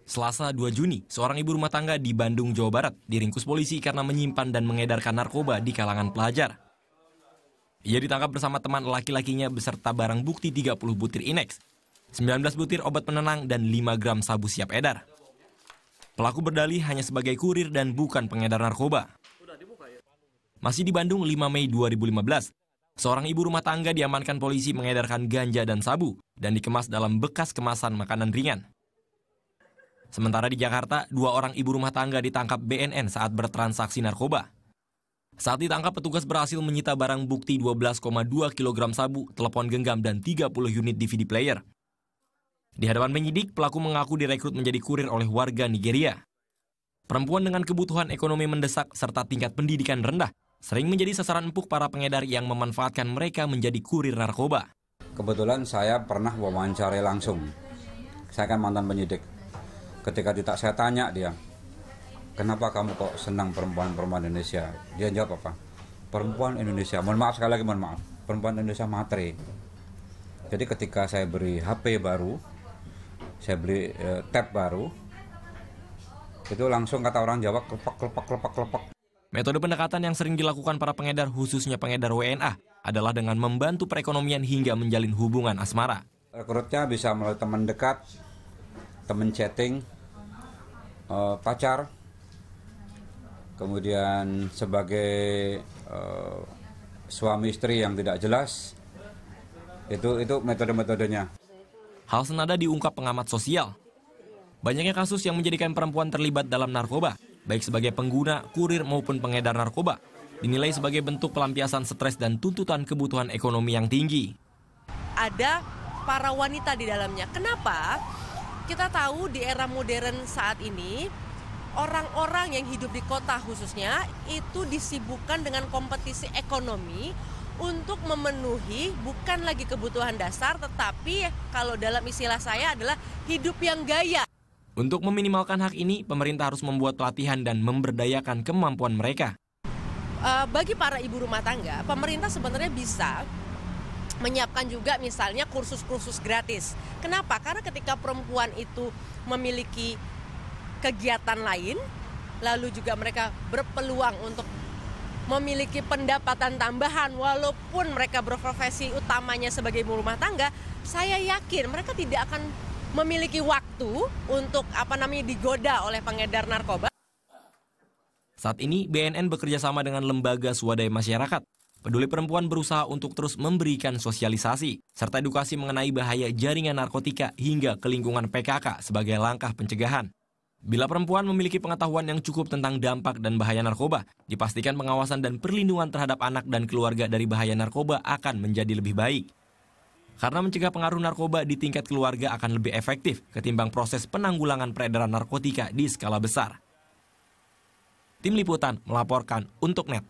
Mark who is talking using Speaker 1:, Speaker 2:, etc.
Speaker 1: Selasa 2 Juni, seorang ibu rumah tangga di Bandung, Jawa Barat diringkus polisi karena menyimpan dan mengedarkan narkoba di kalangan pelajar. Ia ditangkap bersama teman laki-lakinya beserta barang bukti 30 butir Inex, 19 butir obat penenang, dan 5 gram sabu siap edar. Pelaku berdalih hanya sebagai kurir dan bukan pengedar narkoba. Masih di Bandung, 5 Mei 2015, seorang ibu rumah tangga diamankan polisi mengedarkan ganja dan sabu dan dikemas dalam bekas kemasan makanan ringan. Sementara di Jakarta, 2 orang ibu rumah tangga ditangkap BNN saat bertransaksi narkoba. Saat ditangkap, petugas berhasil menyita barang bukti 12,2 kg sabu, telepon genggam, dan 30 unit DVD player. Di hadapan penyidik, pelaku mengaku direkrut menjadi kurir oleh warga Nigeria. Perempuan dengan kebutuhan ekonomi mendesak serta tingkat pendidikan rendah sering menjadi sasaran empuk para pengedar yang memanfaatkan mereka menjadi kurir narkoba.
Speaker 2: Kebetulan saya pernah wawancara langsung. Saya kan mantan penyidik. Ketika saya tanya dia, kenapa kamu kok senang perempuan-perempuan Indonesia? Dia jawab apa? Perempuan Indonesia, mohon maaf sekali lagi, mohon maaf. Perempuan Indonesia matre. Jadi ketika saya beri HP baru, saya beli tab baru, itu langsung kata orang Jawa, kelepak.
Speaker 1: Metode pendekatan yang sering dilakukan para pengedar, khususnya pengedar WNA, adalah dengan membantu perekonomian hingga menjalin hubungan asmara.
Speaker 2: Rekrutnya bisa melalui teman dekat, teman chatting, pacar, kemudian sebagai suami istri yang tidak jelas, itu metode-metodenya.
Speaker 1: Hal senada diungkap pengamat sosial. Banyaknya kasus yang menjadikan perempuan terlibat dalam narkoba, baik sebagai pengguna, kurir maupun pengedar narkoba, dinilai sebagai bentuk pelampiasan stres dan tuntutan kebutuhan ekonomi yang tinggi.
Speaker 3: Ada para wanita di dalamnya. Kenapa? Kita tahu di era modern saat ini, orang-orang yang hidup di kota khususnya itu disibukkan dengan kompetisi ekonomi untuk memenuhi bukan lagi kebutuhan dasar, tetapi kalau dalam istilah saya adalah hidup yang gaya.
Speaker 1: Untuk meminimalkan hak ini, pemerintah harus membuat pelatihan dan memberdayakan kemampuan mereka.
Speaker 3: Bagi para ibu rumah tangga, pemerintah sebenarnya bisa menyiapkan juga misalnya kursus-kursus gratis. Kenapa? Karena ketika perempuan itu memiliki kegiatan lain, lalu juga mereka berpeluang untuk memiliki pendapatan tambahan walaupun mereka berprofesi utamanya sebagai ibu rumah tangga, saya yakin mereka tidak akan memiliki waktu untuk digoda oleh pengedar narkoba.
Speaker 1: Saat ini BNN bekerja sama dengan lembaga swadaya masyarakat. Peduli Perempuan berusaha untuk terus memberikan sosialisasi serta edukasi mengenai bahaya jaringan narkotika hingga ke lingkungan PKK sebagai langkah pencegahan. Bila perempuan memiliki pengetahuan yang cukup tentang dampak dan bahaya narkoba, dipastikan pengawasan dan perlindungan terhadap anak dan keluarga dari bahaya narkoba akan menjadi lebih baik. Karena mencegah pengaruh narkoba di tingkat keluarga akan lebih efektif ketimbang proses penanggulangan peredaran narkotika di skala besar. Tim Liputan melaporkan untuk NET.